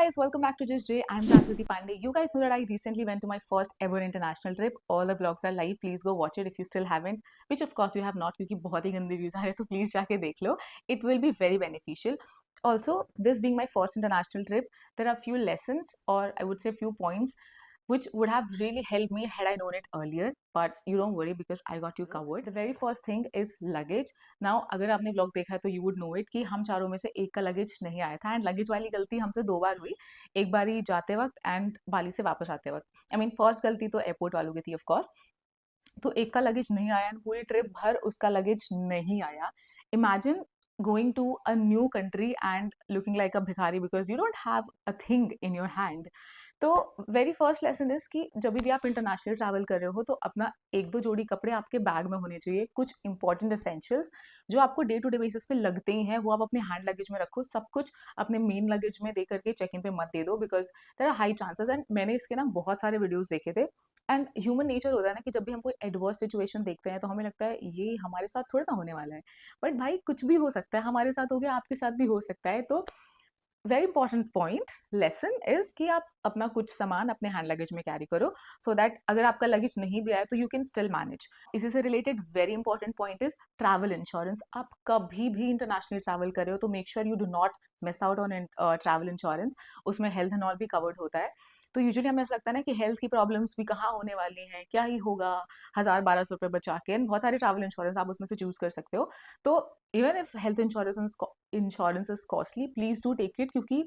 guys, welcome back to Just Jay. I'm Jagriti Pandey. You guys know that I recently went to my first ever international trip. All the vlogs are live. Please go watch it if you still haven't, which of course you have not क्योंकि बहुत ही गंदे views आ रहे हैं तो please जाके देख लो. It will be very beneficial. Also, this being my first international trip, there are few lessons or I would say few points which would have really helped me had I known it earlier. But you don't worry because I got you covered. The very first thing is luggage. Now, अगर आपने vlog देखा है तो you would know it कि हम चारों में से एक का luggage नहीं आया था. एंड luggage वाली गलती हमसे दो बार हुई. एक बारी जाते वक्त एंड बाली से वापस आते वक्त. I mean, फर्स्ट गलती तो एयरपोर्ट वालों की थी ऑफ कोर्स. तो एक का लगेज नहीं आया एंड पूरी ट्रिप भर उसका लगेज नहीं आया. Imagine going to a new country and looking like a भिखारी because you don't have a thing in your hand. तो वेरी फर्स्ट लेसन इज कि जब भी आप इंटरनेशनल ट्रैवल कर रहे हो तो अपना एक दो जोड़ी कपड़े आपके बैग में होने चाहिए. कुछ इंपॉर्टेंट एसेंशियल्स जो आपको डे टू डे बेसिस पे लगते ही हैं वो आप अपने हैंड लगेज में रखो. सब कुछ अपने मेन लगेज में दे करके चेक इन पे मत दे दो because there are high chances. And मैंने इसके ना बहुत सारे वीडियोस देखे थे. एंड ह्यूमन नेचर होता है ना कि जब भी हम कोई एडवर्स सिचुएशन देखते हैं तो हमें लगता है ये हमारे साथ थोड़ा ना होने वाला है. बट भाई कुछ भी हो सकता है. हमारे साथ हो गया, आपके साथ भी हो सकता है. तो very important point lesson is कि आप अपना कुछ सामान अपने हैंड लगेज में कैरी करो सो दैट अगर आपका लगेज नहीं भी आए तो यू कैन स्टिल मैनेज. इसी से related very important point is travel insurance. आप कभी भी इंटरनेशनल ट्रैवल कर रहे हो तो make sure you do not miss out on travel insurance. उसमें हेल्थ एंड ऑल भी कवर्ड होता है. तो यूजुअली हमें ऐसा लगता है ना कि हेल्थ की प्रॉब्लम्स भी कहाँ होने वाली हैं, क्या ही होगा 1000-1200 रुपये बचा के. एंड बहुत सारे ट्रैवल इंश्योरेंस आप उसमें से चूज कर सकते हो. तो even if health insurance is costly please do take it क्योंकि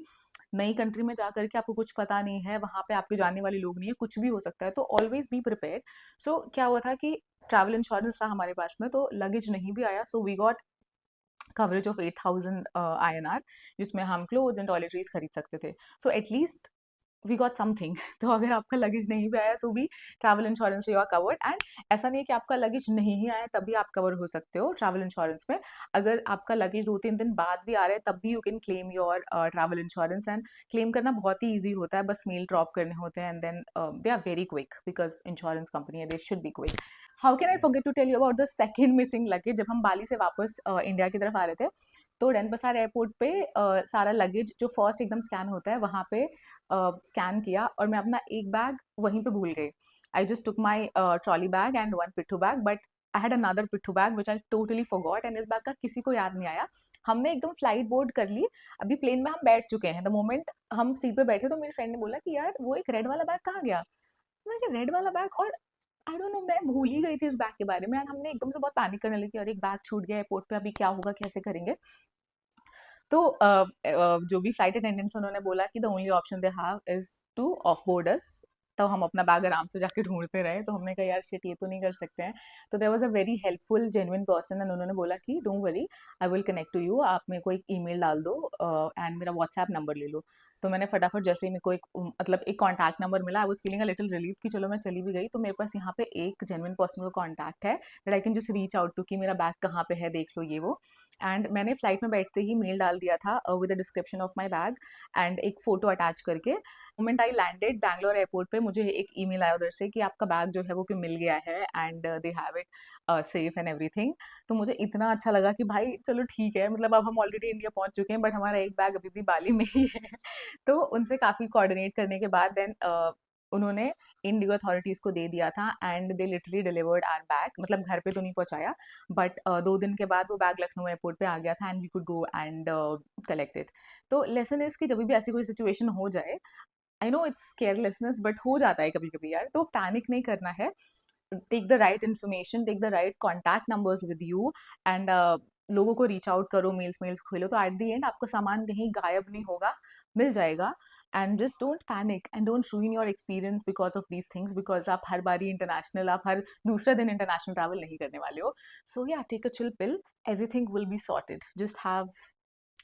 नई कंट्री में जा करके आपको कुछ पता नहीं है, वहाँ पे आपके जानने वाले लोग नहीं है, कुछ भी हो सकता है. तो ऑलवेज बी प्रिपेयर्ड. सो क्या हुआ था कि ट्रैवल इंश्योरेंस था हमारे पास में तो लगेज नहीं भी आया. So we got coverage of 8000 INR जिसमें हम क्लोथ्स एंड टॉयलेटरीज खरीद सकते थे. So at least we got something. तो अगर आपका लगेज नहीं भी आया तो भी travel insurance you are covered. And ऐसा नहीं है कि आपका लगेज नहीं ही आया तभी आप कवर हो सकते हो ट्रैवल इंश्योरेंस में. अगर आपका लगेज 2-3 दिन बाद भी आ रहा है तब भी you can claim your travel insurance. And claim करना बहुत ही ईजी होता है. बस मेल ड्रॉप करने होते हैं and then they are very quick because insurance company है, they should be quick. How can I forget to tell you about the second missing luggage. जब हम बाली से वापस इंडिया की तरफ आ रहे थे तो डेनपसार एयरपोर्ट पे सारा लगेज जो फर्स्ट एकदम स्कैन होता है वहाँ पे स्कैन किया और मैं अपना एक बैग वहीं पे भूल गई. I just took my trolley bag and one पिट्ठू bag but I had another पिट्ठू bag which I totally forgot. And इस बैग का किसी को याद नहीं आया. हमने एकदम फ्लाइट बोर्ड कर ली. अभी प्लेन में हम बैठ चुके हैं. द मोमेंट हम सीट पे बैठे तो मेरी फ्रेंड ने बोला कि यार वो एक रेड वाला बैग कहाँ गया. मैंने कहा रेड वाला बैग. और आई डोंट नो मैं भूल ही गई थी इस बैग के बारे में. एंड हमने एकदम से बहुत पैनिक करने लगी और एक बैग छूट गया एयरपोर्ट पे, अभी क्या होगा, कैसे करेंगे. तो जो भी फ्लाइट अटेंडेंट्स उन्होंने बोला कि the only option they have is to off board us. तो हम अपना बैग आराम से जाके ढूंढते रहे. तो हमने कहा यार शिट ये तो नहीं कर सकते हैं. तो there was a very helpful genuine person and उन्होंने बोला कि don't worry I will connect to you. आप मेरे को एक ईमेल डाल दो एंड मेरा व्हाट्सएप नंबर ले लो. तो मैंने फटाफट जैसे ही मेरे को एक मतलब एक कॉन्टैक्ट नंबर मिला I was feeling a little relief कि चलो मैं चली भी गई तो मेरे पास यहाँ पे एक जेन्युइन पर्सन का कॉन्टैक्ट है that I can just reach out to कि मेरा बैग कहाँ पे है, देख लो ये वो. एंड मैंने फ्लाइट में बैठते ही मेल डाल दिया था with the description of my bag and एक फोटो अटैच करके. Moment I landed Bangalore airport पे मुझे एक ईमेल आया उधर से कि आपका बैग जो है वो कि मिल गया है and they have it safe and everything. तो मुझे इतना अच्छा लगा कि भाई चलो ठीक है, मतलब अब हम ऑलरेडी इंडिया पहुंच चुके हैं बट हमारा एक बैग अभी भी बाली में ही है. तो उनसे काफ़ी कोऑर्डिनेट करने के बाद देन उन्होंने इंडिगो अथॉरिटीज़ को दे दिया था and they literally delivered our bag. मतलब घर पे तो नहीं पहुंचाया बट 2 दिन के बाद वो बैग लखनऊ एयरपोर्ट पे आ गया था and we could go and collect it. तो लेसन इज कि जब भी ऐसी कोई सिचुएशन हो जाए, I know it's carelessness but हो जाता है कभी कभी यार, तो पैनिक नहीं करना है. Take the right information, take the right contact numbers with you and लोगों को रीच आउट करो, मेल्स खोलो. तो एट द एंड आपका सामान कहीं गायब नहीं होगा, मिल जाएगा. And just don't panic and don't रूइन your experience because of these things because आप हर बारी इंटरनेशनल, आप हर दूसरे दिन इंटरनेशनल ट्रैवल नहीं करने वाले हो. So yeah take a chill pill, everything will be sorted. Just have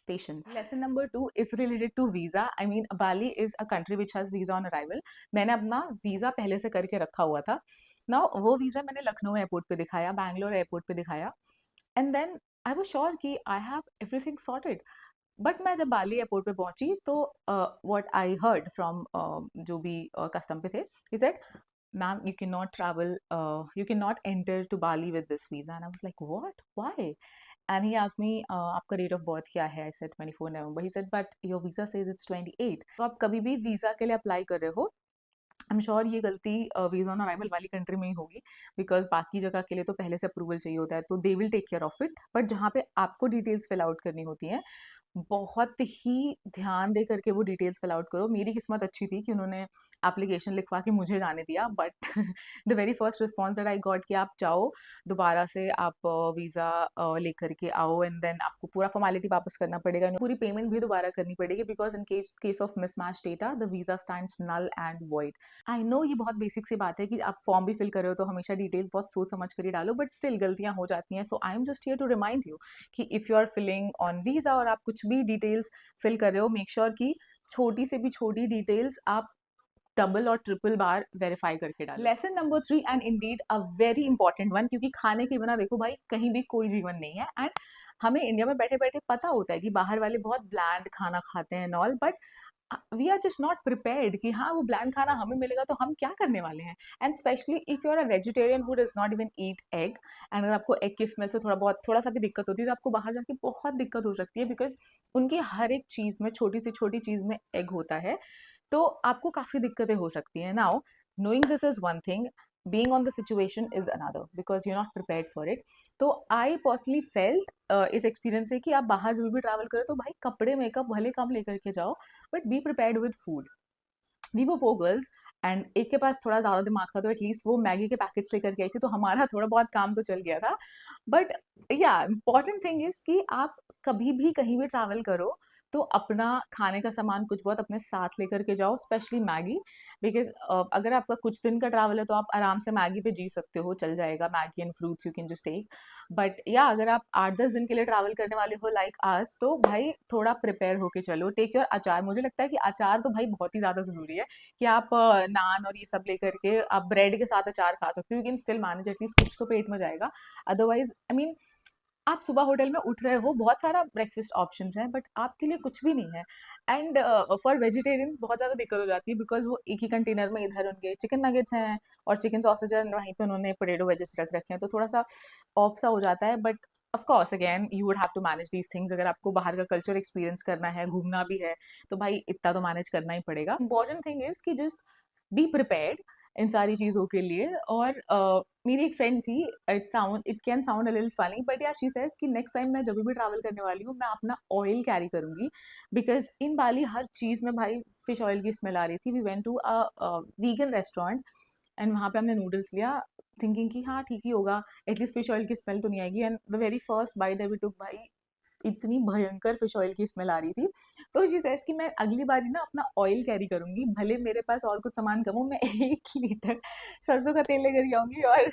patience. Lesson number 2 is related to visa. I mean, Bali is a country which has visa on arrival. मैंने अपना visa पहले से करके रखा हुआ था. Now वो visa मैंने लखनऊ एयरपोर्ट पे दिखाया, बैंगलोर एयरपोर्ट पे दिखाया and then I was sure कि I have everything sorted. But मैं जब बाली एयरपोर्ट पे पहुंची तो व्हाट आई हर्ड फ्रॉम जो भी कस्टम पे थे, he said ma'am you can not travel, you can not enter to Bali with this visa. And I was like what, why. And he asked me आपका date of birth क्या है? I said 24 November. He said but your visa says it's 28। तो आप कभी भी visa के लिए apply कर रहे हो, आई एम श्योर ये गलती वीज़ा ऑन अराइवल वाली कंट्री में ही होगी, बिकॉज़ बाकी जगह के लिए तो पहले से अप्रूवल चाहिए होता है, तो they will take care of it. But जहाँ पे आपको डिटेल्स फिल आउट करनी होती हैं, बहुत ही ध्यान दे करके वो डिटेल्स फिल आउट करो। मेरी किस्मत अच्छी थी कि उन्होंने एप्लीकेशन लिखवा के मुझे जाने दिया, but the very first response that I got कि आप जाओ, दोबारा से आप वीज़ा लेकर के आओ, एंड देन आपको पूरा फॉर्मेलिटी वापस करना पड़ेगा, पूरी पेमेंट भी दोबारा करनी पड़ेगी, because in case of mismatch data the visa stands null and void. I know ये बहुत बेसिक सी बात है कि आप फॉर्म भी फिल कर रहे हो तो हमेशा डिटेल्स बहुत सोच समझ कर ही डालो, बट स्टिल गलतियां हो जाती हैं। So I am just here to remind you कि if you are filing on visa और आप कुछ भी डिटेल्स फिल कर रहे हो, मेक श्योर कि छोटी से भी छोटी डिटेल्स आप डबल और ट्रिपल बार वेरीफाई करके डालें। Lesson number 3 and indeed a very important one, क्योंकि खाने के बिना देखो भाई कहीं भी कोई जीवन नहीं है, एंड हमें इंडिया में बैठे बैठे पता होता है कि बाहर वाले बहुत ब्लैंड खाना खाते हैं all, but we are just not prepared कि हाँ वो ब्लैंड खाना हमें मिलेगा तो हम क्या करने वाले हैं। And specially if you are a vegetarian who does not even eat egg, and अगर आपको एग की स्मेल से थोड़ा सा भी दिक्कत होती है तो आपको बाहर जाके बहुत दिक्कत हो सकती है, बिकॉज उनकी हर एक चीज़ में, छोटी से छोटी चीज़ में एग होता है, तो आपको काफ़ी दिक्कतें हो सकती हैं। Now knowing this is one thing, being on the situation is another, because you're not prepared for it. तो आई पर्सनली फेल्ट इस एक्सपीरियंस से कि आप बाहर जब भी ट्रैवल करो तो भाई कपड़े मेकअप भले कम लेकर के जाओ, but be prepared with food. We वो 4 गर्ल्स, एंड एक के पास थोड़ा ज़्यादा दिमाग था, तो एटलीस्ट वो मैगी के पैकेट्स लेकर के आई थी, तो हमारा थोड़ा बहुत काम तो चल गया था। बट या इम्पॉर्टेंट थिंग इज़ कि आप कभी भी कहीं भी ट्रैवल करो तो अपना खाने का सामान कुछ बहुत अपने साथ लेकर के जाओ, स्पेशली मैगी, बिकॉज अगर आपका कुछ दिन का ट्रैवल है तो आप आराम से मैगी पे जी सकते हो, चल जाएगा, Maggi and fruits you can just take. But yeah अगर आप 8-10 दिन के लिए ट्रैवल करने वाले हो लाइक आज, तो भाई थोड़ा प्रिपेयर होके चलो। टेक योर अचार, मुझे लगता है कि अचार तो भाई बहुत ही ज़्यादा ज़रूरी है कि आप नान और ये सब लेकर के आप ब्रेड के साथ अचार खा सकते हो, you can still manage, at least कुछ तो पेट में जाएगा। अदरवाइज आई मीन आप सुबह होटल में उठ रहे हो, बहुत सारा ब्रेकफास्ट ऑप्शंस हैं, बट आपके लिए कुछ भी नहीं है। एंड फॉर वेजिटेरियंस बहुत ज़्यादा दिक्कत हो जाती है, बिकॉज वो एक ही कंटेनर में इधर उनके चिकन नगेट्स हैं और चिकन सॉसेज हैं, वहीं पे उन्होंने पोटैटो वेजेस रख रखे हैं, तो थोड़ा सा ऑफ सा हो जाता है। But of course again you would have to manage these things. अगर आपको बाहर का कल्चर एक्सपीरियंस करना है, घूमना भी है, तो भाई इतना तो मैनेज करना ही पड़ेगा। इंपॉर्टेंट थिंग इज कि जस्ट बी प्रिपेयर्ड इन सारी चीज़ों के लिए। और मेरी एक फ्रेंड थी, it can sound a little funny, but yeah she says कि नेक्स्ट टाइम मैं जब भी ट्रैवल करने वाली हूँ मैं अपना ऑयल कैरी करूँगी, बिकॉज इन बाली हर चीज़ में भाई फिश ऑयल की स्मेल आ रही थी। We went to a vegan restaurant, and वहाँ पे हमने नूडल्स लिया थिंकिंग कि हाँ ठीक ही होगा, एटलीस्ट फिश ऑयल की स्मेल तो नहीं आएगी, and the very first bite that we took, भाई इतनी भयंकर फिश ऑयल की स्मेल आ रही थी। तो शी सेज कि मैं अगली बारी ना अपना ऑयल कैरी करूँगी, भले मेरे पास और कुछ सामान कम हो, मैं 1 लीटर सरसों का तेल लेकर के आऊँगी, और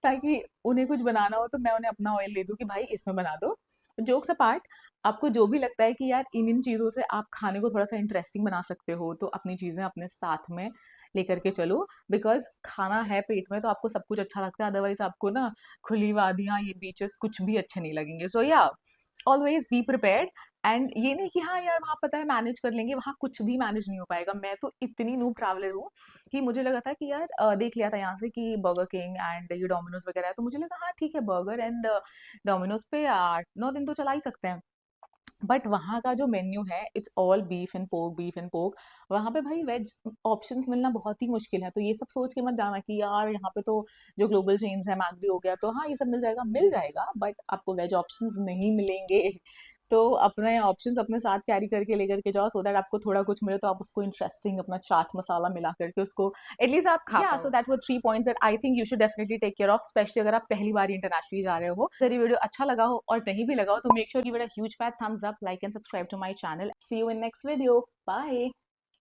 ताकि उन्हें कुछ बनाना हो तो मैं उन्हें अपना ऑयल दे दूँ कि भाई इसमें बना दो। जोक्स अपार्ट, आपको जो भी लगता है कि यार इन चीज़ों से आप खाने को थोड़ा-सा इंटरेस्टिंग बना सकते हो, तो अपनी चीज़ें अपने साथ में लेकर के चलो, बिकॉज़ खाना है पेट में तो आपको सब कुछ अच्छा लगता है, अदरवाइज़ आपको ना खुली वादियाँ, ये बीचेस कुछ भी अच्छे नहीं लगेंगे। सो या ऑलवेज बी प्रिपेयर्ड। एंड ये नहीं कि हाँ यार वहाँ पता है मैनेज कर लेंगे, वहाँ कुछ भी मैनेज नहीं हो पाएगा। मैं तो इतनी नूब ट्रैवलर हूँ कि मुझे लगा था कि यार देख लिया था यहाँ से कि बर्गर किंग एंड ये डोमिनोज वगैरह है, तो मुझे लगा हाँ ठीक है, बर्गर एंड डोमिनोज पे 8-9 दिन तो चला ही सकते हैं। बट वहाँ का जो मेन्यू है it's all beef and pork, beef and pork. वहाँ पे भाई वेज ऑप्शंस मिलना बहुत ही मुश्किल है, तो ये सब सोच के मत जाना कि यार यहाँ पे तो जो ग्लोबल चेन्स है, मैकडी हो गया, तो हाँ ये सब मिल जाएगा, बट आपको वेज ऑप्शंस नहीं मिलेंगे। तो अपने ऑप्शंस अपने साथ कैरी करके लेकर के जाओ, सो दैट आपको थोड़ा कुछ मिले तो आप उसको इंटरेस्टिंग अपना चाट मसाला मिला करके उसको एटलीस्ट आप खा पाओ। So that were 3 points that I think you should definitely take care of, specially अगर आप पहली बार इंटरनेशनली जा रहे हो। अगर ये वीडियो अच्छा लगा हो और नहीं भी लगा हो तो make sure give it a huge fat thumbs up, like and subscribe to my channel. See you in next video, bye.